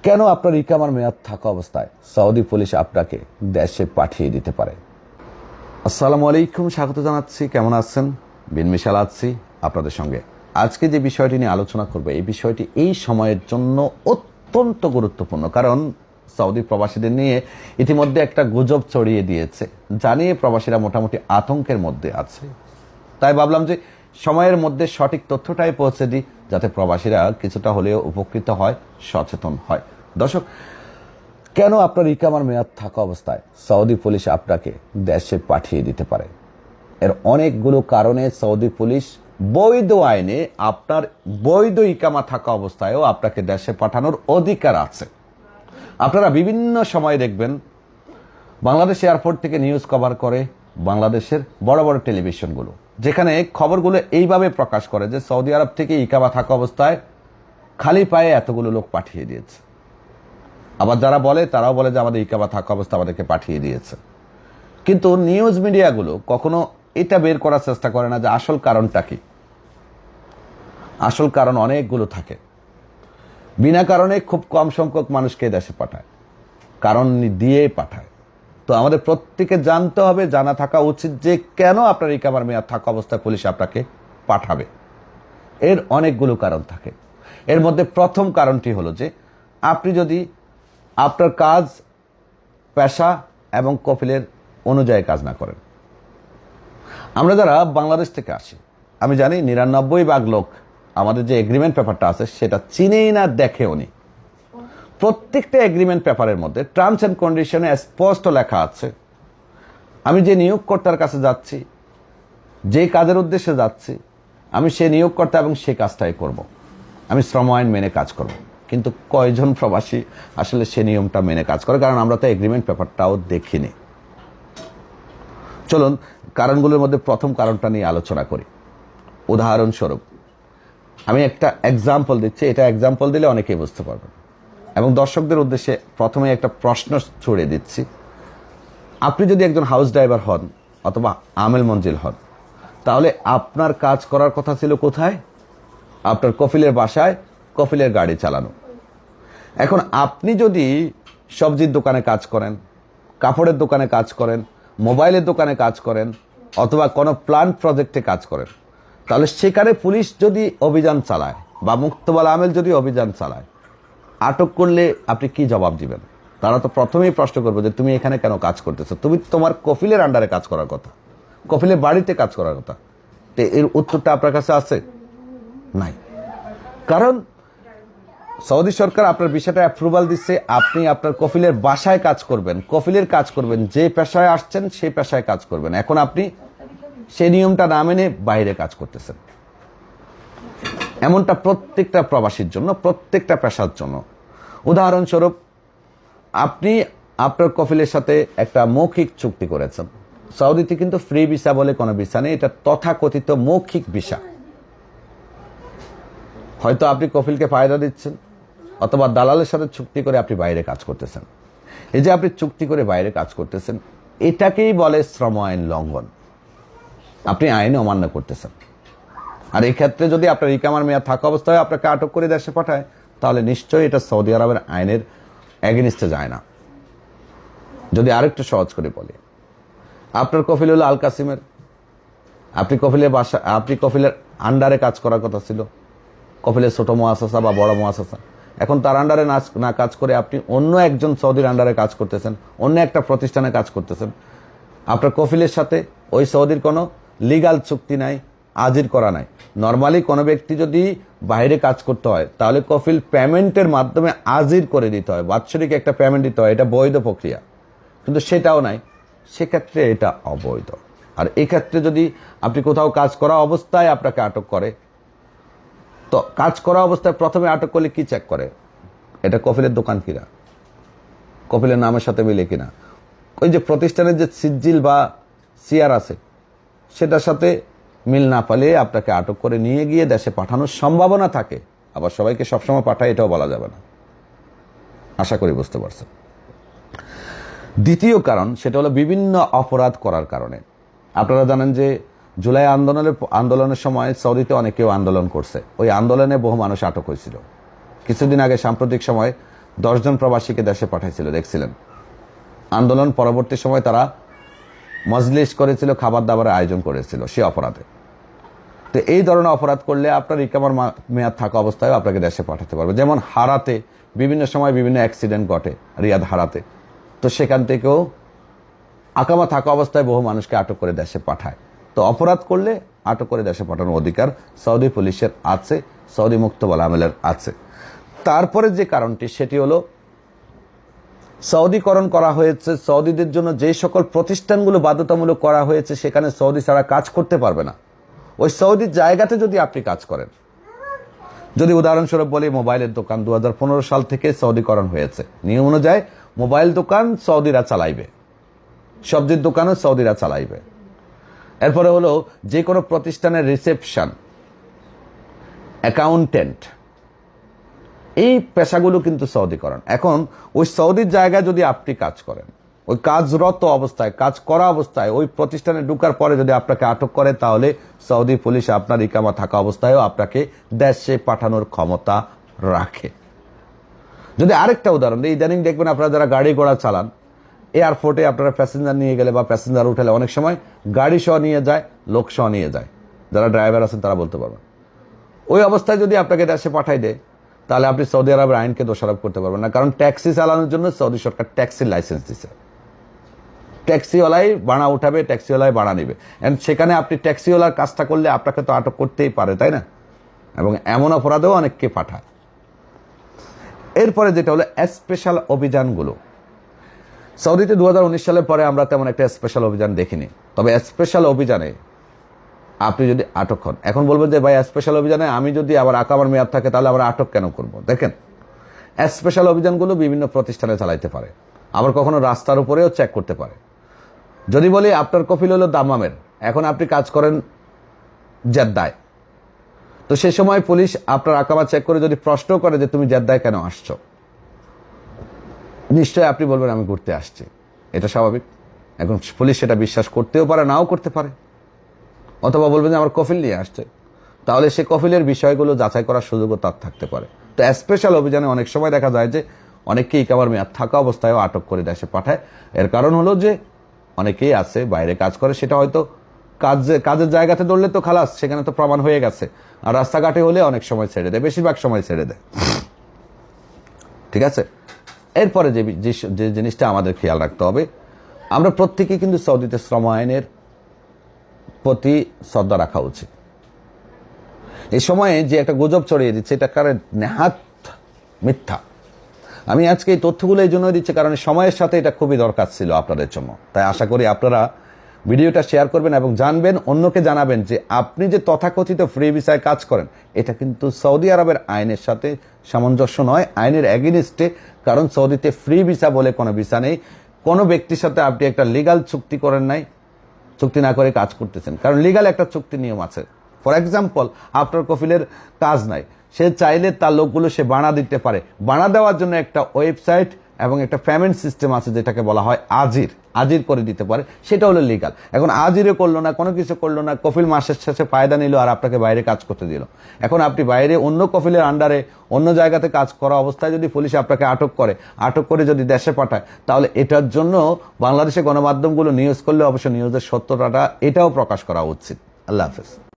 কেন আপনার ইকামার মেয়াদ থাকা অবস্থায় সৌদি পুলিশ আপনাকে দেশে পাঠিয়ে দিতে পারে? আসসালামু আলাইকুম, স্বাগত জানাচ্ছি। কেমন আছেন? বিন মিশাল আছি আপনাদের সঙ্গে। আজকে যে বিষয়টি নিয়ে আলোচনা করব, এই বিষয়টি এই সময়ের জন্য অত্যন্ত গুরুত্বপূর্ণ, কারণ সৌদি প্রবাসীদের নিয়ে ইতিমধ্যে একটা গুজব ছড়িয়ে দিয়েছে, জানিয়ে প্রবাসীরা মোটামুটি আতঙ্কের মধ্যে আছে। তাই ভাবলাম যে সময়ের মধ্যে সঠিক তথ্যটাই পৌঁছে দিই, যাতে প্রবাসীরা কিছুটা হলেও উপকৃত হয়, সচেতন হয়। দর্শক, কেন আপনার ইকামার মেয়াদ থাকা অবস্থায় সৌদি পুলিশ আপনাকে দেশে পাঠিয়ে দিতে পারে? এর অনেকগুলো কারণে সৌদি পুলিশ বৈধ আইনে আপনার বৈধ ইকামা থাকা অবস্থায়ও আপনাকে দেশে পাঠানোর অধিকার আছে। আপনারা বিভিন্ন সময় দেখবেন বাংলাদেশ এয়ারপোর্ট থেকে নিউজ কভার করে বাংলাদেশের বড় বড় টেলিভিশনগুলো, যেখানে খবরগুলো এইভাবে প্রকাশ করে যে সৌদি আরব থেকে ইকামা থাকা অবস্থায় খালি পায়ে এতগুলো লোক পাঠিয়ে দিয়েছে। আবার যারা বলে তারাও বলে যে আমাদের ইকামা থাকা অবস্থা আমাদেরকে পাঠিয়ে দিয়েছে। কিন্তু নিউজ মিডিয়াগুলো কখনো এটা বের করার চেষ্টা করে না যে আসল কারণটা কি। আসল কারণ অনেকগুলো থাকে। বিনা কারণে খুব কম সংখ্যক মানুষকে দেশে পাঠায়, কারণ দিয়ে পাঠায়। তো আমাদের প্রত্যেকে জানতে হবে, জানা থাকা উচিত যে কেন আপনার ইকামার মেয়াদ থাকা অবস্থায় পুলিশ আপনাকে পাঠাবে। এর অনেকগুলো কারণ থাকে। এর মধ্যে প্রথম কারণটি হলো যে আপনি যদি আপনার কাজ, পেশা এবং কফিলের অনুযায়ী কাজ না করেন। আমরা যারা বাংলাদেশ থেকে আসি, আমি জানি 99% লোক আমাদের যে এগ্রিমেন্ট পেপারটা আছে সেটা চিনেই না, দেখেও নি। প্রত্যেকটা এগ্রিমেন্ট পেপারের মধ্যে টার্মস অ্যান্ড কন্ডিশনে স্পষ্ট লেখা আছে আমি যে নিয়োগকর্তার কাছে যাচ্ছি, যে কাজের উদ্দেশ্যে যাচ্ছি, আমি সে নিয়োগকর্তা এবং সে কাজটাই করব। আমি শ্রম আইন মেনে কাজ করব। কিন্তু কয়জন প্রবাসী আসলে সে নিয়মটা মেনে কাজ করে? কারণ আমরা তো এগ্রিমেন্ট পেপারটাও দেখিনি। চলুন কারণগুলোর মধ্যে প্রথম কারণটা নিয়ে আলোচনা করি। উদাহরণস্বরূপ আমি একটা এক্সাম্পল দিচ্ছি, এটা এক্সাম্পল দিলে অনেকেই বুঝতে পারবেন। এবং দর্শকদের উদ্দেশ্যে প্রথমে একটা প্রশ্ন ছড়িয়ে দিচ্ছি। আপনি যদি একজন হাউস ড্রাইভার হন অথবা আমেল মঞ্জিল হন, তাহলে আপনার কাজ করার কথা ছিল কোথায়? আপনার কফিলের বাসায়, কফিলের গাড়ি চালানো। এখন আপনি যদি সবজির দোকানে কাজ করেন, কাপড়ের দোকানে কাজ করেন, মোবাইলের দোকানে কাজ করেন, অথবা কোনো প্ল্যান্ট প্রজেক্টে কাজ করেন, তাহলে সেখানে পুলিশ যদি অভিযান চালায় বা মুক্তবাল আমেল যদি অভিযান চালায়, আটক করলে আপনি কি জবাব দিবেন? তারা তো প্রথমেই প্রশ্ন করবে যে তুমি এখানে কেন কাজ করতেছো? তুমি তোমার কফিলের আন্ডারে কাজ করার কথা, কফিলের বাড়িতে কাজ করার কথা। তো এর উত্তরটা আপনার কাছে আছে? নাই। কারণ সৌদি সরকার আপনার বিষয়টা অ্যাপ্রুভাল দিচ্ছে, আপনি আপনার কফিলের বাসায় কাজ করবেন, কফিলের কাজ করবেন, যে পেশায় আসছেন সেই পেশায় কাজ করবেন। এখন আপনি সেই নিয়মটা না মেনে বাইরে কাজ করতেছেন। এমনটা প্রত্যেকটা প্রবাসীর জন্য, প্রত্যেকটা পেশার জন্য। উদাহরণস্বরূপ আপনি আপনার কফিলের সাথে একটা মৌখিক চুক্তি করেছেন। সৌদিতে কিন্তু ফ্রি ভিসা বলে কোনো ভিসা নেই, এটা তথাকথিত মৌখিক ভিসা। হয়তো আপনি কফিলকে ফায়দা দিচ্ছেন অথবা দালালের সাথে চুক্তি করে আপনি বাইরে কাজ করতেছেন। এই যে আপনি চুক্তি করে বাইরে কাজ করতেছেন, এটাকেই বলে শ্রম আইন লঙ্ঘন। আপনি আইন অমান্য করতেছেন। আর এই ক্ষেত্রে যদি আপনার ইকামার মেয়াদ থাকা অবস্থায় আপনাকে আটক করে দেশে পাঠায়, তাহলে নিশ্চয়ই এটা সৌদি আরবের আইনের এগেনিস্টে যায় না। যদি আরেকটু সহজ করে বলি, আপনার কফিল হলো আল কাসিমের, আপনি কফিলের আন্ডারে কাজ করার কথা ছিল, কফিলের ছোট মুআসাসা বা বড় মুআসাসা। এখন তার আন্ডারে না কাজ করে আপনি অন্য একজন সৌদির আন্ডারে কাজ করতেছেন, অন্য একটা প্রতিষ্ঠানে কাজ করতেছেন। আপনার কফিলের সাথে ওই সৌদির কোনো লিগাল চুক্তি নাই, আজির করা নাই। নর্মালি কোনো ব্যক্তি যদি বাইরে কাজ করতে হয়, তাহলে কফিল পেমেন্টের মাধ্যমে আজির করে দিতে হয়, বাৎসরিক একটা পেমেন্ট দিতে হয়, এটা বৈধ প্রক্রিয়া। কিন্তু সেটাও নাই, সেক্ষেত্রে এটা অবৈধ। আর এক্ষেত্রে যদি আপনি কোথাও কাজ করা অবস্থায় আপনাকে আটক করে, তো কাজ করা অবস্থায় প্রথমে আটক করলে কি চেক করে? এটা কফিলের দোকান কিনা, কফিলের নামের সাথে মিলে কিনা, ওই যে প্রতিষ্ঠানের যে সিজিল বা সিআর আছে সেটার সাথে মিল না পেলে আপনাকে আটক করে নিয়ে গিয়ে দেশে পাঠানোর সম্ভাবনা থাকে। আবার সবাইকে সবসময় পাঠায় এটাও বলা যাবে না। আশা করি বুঝতে পারছেন। দ্বিতীয় কারণ, সেটা হলো বিভিন্ন অপরাধ করার কারণে। আপনারা জানেন যে জুলাই আন্দোলনের সময় সৌদিতে অনেকেও আন্দোলন করছে। ওই আন্দোলনে বহু মানুষ আটক হয়েছিল। কিছুদিন আগে সাম্প্রতিক সময় 10 জন প্রবাসীকে দেশে পাঠাইছিল, দেখছিলেন। আন্দোলন পরবর্তী সময় তারা মজলিস করেছিল, খাবার দাবারের আয়োজন করেছিল সে অপরাধে। তো এই ধরনের অপরাধ করলে আপনার ইকামার মেয়াদ থাকা অবস্থায় আপনাকে দেশে পাঠাতে পারবে। যেমন হারাতে বিভিন্ন সময় বিভিন্ন অ্যাক্সিডেন্ট ঘটে, রিয়াদ হারাতে, তো সেখান থেকেও আকামা থাকা অবস্থায় বহু মানুষকে আটক করে দেশে পাঠায়। তো অপরাধ করলে আটক করে দেশে পাঠানোর অধিকার সৌদি পুলিশের আছে, সৌদি মুক্তবল আমেলের আছে। তারপরে যে কারণটি সেটি হলো সৌদিকরণ করা হয়েছে, সৌদিদের জন্য যে সকল প্রতিষ্ঠানগুলো বাধ্যতামূলক করা হয়েছে সেখানে সৌদি ছাড়া কাজ করতে পারবে না। ওই সৌদির জায়গাতে যদি আপনি কাজ করেন, যদি উদাহরণস্বরূপ বলি মোবাইলের দোকান 2015 সাল থেকে সৌদিকরণ হয়েছে, নিয়ম অনুযায়ী মোবাইল দোকান সৌদিরা চালাইবে, সবজির দোকানও সৌদিরা চালাইবে। এরপরে হলো যে কোনো প্রতিষ্ঠানের রিসেপশন, অ্যাকাউন্টেন্ট, এই পেশাগুলো কিন্তু সৌদিকরণ। এখন ওই সৌদির জায়গায় যদি আপনি কাজ করেন, ওই কাজরত অবস্থায়, কাজ করা অবস্থায় ওই প্রতিষ্ঠানে ঢোকার পরে যদি আপনাকে আটক করে, তাহলে সৌদি পুলিশ আপনার ইকামা থাকা অবস্থায়ও আপনাকে দেশে পাঠানোর ক্ষমতা রাখে। যদি আরেকটা উদাহরণ দিই, ইদানিং দেখবেন আপনারা যারা গাড়ি ঘোড়া চালান, এয়ারপোর্টে আপনারা প্যাসেঞ্জার নিয়ে গেলে বা প্যাসেঞ্জার উঠালে অনেক সময় গাড়ি সহ নিয়ে যায়, লোক সহ নিয়ে যায়, যারা ড্রাইভার আছেন তারা বলতে পারবেন। ওই অবস্থায় যদি আপনাকে দেশে পাঠাই দেয়, তাহলে আপনি সৌদি আরবের আইনকে দোষারোপ করতে পারবেন না, কারণ ট্যাক্সি চালানোর জন্য সৌদি সরকার ট্যাক্সির লাইসেন্স দিচ্ছে। ট্যাক্সিওয়ালাই ভাড়া উঠাবে, ট্যাক্সিওয়ালাই ভাড়া নেবে, এন্ড সেখানে আপনি ট্যাক্সিওয়ালার কাজটা করলে আপনাকে তো আটক করতেই পারে, তাই না? এবং এমন অপরাধেও অনেককে পাঠায়। এরপরে যেটা হলো স্পেশাল অভিযানগুলো, সৌদিতে 2019 সালের পরে আমরা তেমন একটা স্পেশাল অভিযান দেখিনি। তবে স্পেশাল অভিযানে আপনি যদি আটক হন, এখন বলবেন যে ভাই স্পেশাল অভিযানে আমি যদি আবার আকামার মেয়াদ থাকে তাহলে আবার আটক কেন করব? দেখেন, স্পেশাল অভিযানগুলো বিভিন্ন প্রতিষ্ঠানে চালাইতে পারে, আবার কখনো রাস্তার উপরেও চেক করতে পারে। যদি বলি আপনার কফিল হলো দাম্মামের, এখন আপনি কাজ করেন জেদ্দায়, তো সে সময় পুলিশ আপনার আকামা চেক করে যদি প্রশ্ন করে যে তুমি জেদ্দায় কেন আসছো, নিশ্চয়ই আপনি বলবেন আমি ঘুরতে আসছি, এটা স্বাভাবিক। এখন পুলিশ সেটা বিশ্বাস করতেও পারে, নাও করতে পারে, অথবা বলবেন যে আমার কফিল নিয়ে আসছে, তাহলে সে কফিলের বিষয়গুলো যাচাই করার সুযোগও তার থাকতে পারে। তো স্পেশাল অভিযানে অনেক সময় দেখা যায় যে অনেকেই ইকামার মেয়াদ থাকা অবস্থায়ও আটক করে দেশে পাঠায়। এর কারণ হলো যে অনেকেই আছে বাইরে কাজ করে, সেটা হয়তো কাজের জায়গাতে ধরলে তো খালাস, সেখানে তো প্রমাণ হয়ে গেছে, আর রাস্তাঘাটে হলে অনেক সময় ছেড়ে দেয়, বেশিরভাগ সময় ছেড়ে দেয়। ঠিক আছে, এরপরে যে জিনিসটা আমাদের খেয়াল রাখতে হবে, আমরা প্রত্যেকেই কিন্তু সৌদিতে শ্রম আইনের প্রতি শ্রদ্ধা রাখা উচিত। এই সময়ে যে একটা গুজব ছড়িয়ে দিচ্ছে, এটা কারণ নেহাত মিথ্যা। আমি আজকে এই তথ্যগুলো এই জন্য দিচ্ছি কারণ সময়ের সাথে এটা খুবই দরকার ছিল আপনাদের জন্য। তাই আশা করি আপনারা ভিডিওটা শেয়ার করবেন এবং জানবেন, অন্যকে জানাবেন যে আপনি যে তথাকথিত ফ্রি ভিসায় কাজ করেন, এটা কিন্তু সৌদি আরবের আইনের সাথে সামঞ্জস্য নয়, আইনের এগেইনস্টে। কারণ সৌদিতে ফ্রি ভিসা বলে কোনো ভিসা নেই। কোনো ব্যক্তির সাথে আপনি একটা লিগাল চুক্তি করেন নাই, চুক্তি না করে কাজ করতেছেন, কারণ লিগাল একটা চুক্তি নিয়ম আছে। ফর এক্সাম্পল, আপনার কফিলের কাজ নাই, সে চাইলে তার লোকগুলো সে ভাড়া দিতে পারে। ভাড়া দেওয়ার জন্য একটা ওয়েবসাইট এবং একটা পেমেন্ট সিস্টেম আছে যেটাকে বলা হয় আজির করে দিতে পারে, সেটা হলো লিগাল। এখন আজিরে করলো না, কোনো কিছু করলো না, কফিল মাসের শেষে ফায়দা নিল আর আপনাকে বাইরে কাজ করতে দিল। এখন আপনি বাইরে অন্য কফিলের আন্ডারে অন্য জায়গাতে কাজ করা অবস্থায় যদি পুলিশ আপনাকে আটক করে যদি দেশে পাঠায়, তাহলে এটার জন্য বাংলাদেশে গণমাধ্যমগুলো নিউজ করলে অবশ্য নিউজের সত্যতাটা এটাও প্রকাশ করা উচিত। আল্লাহ হাফেজ।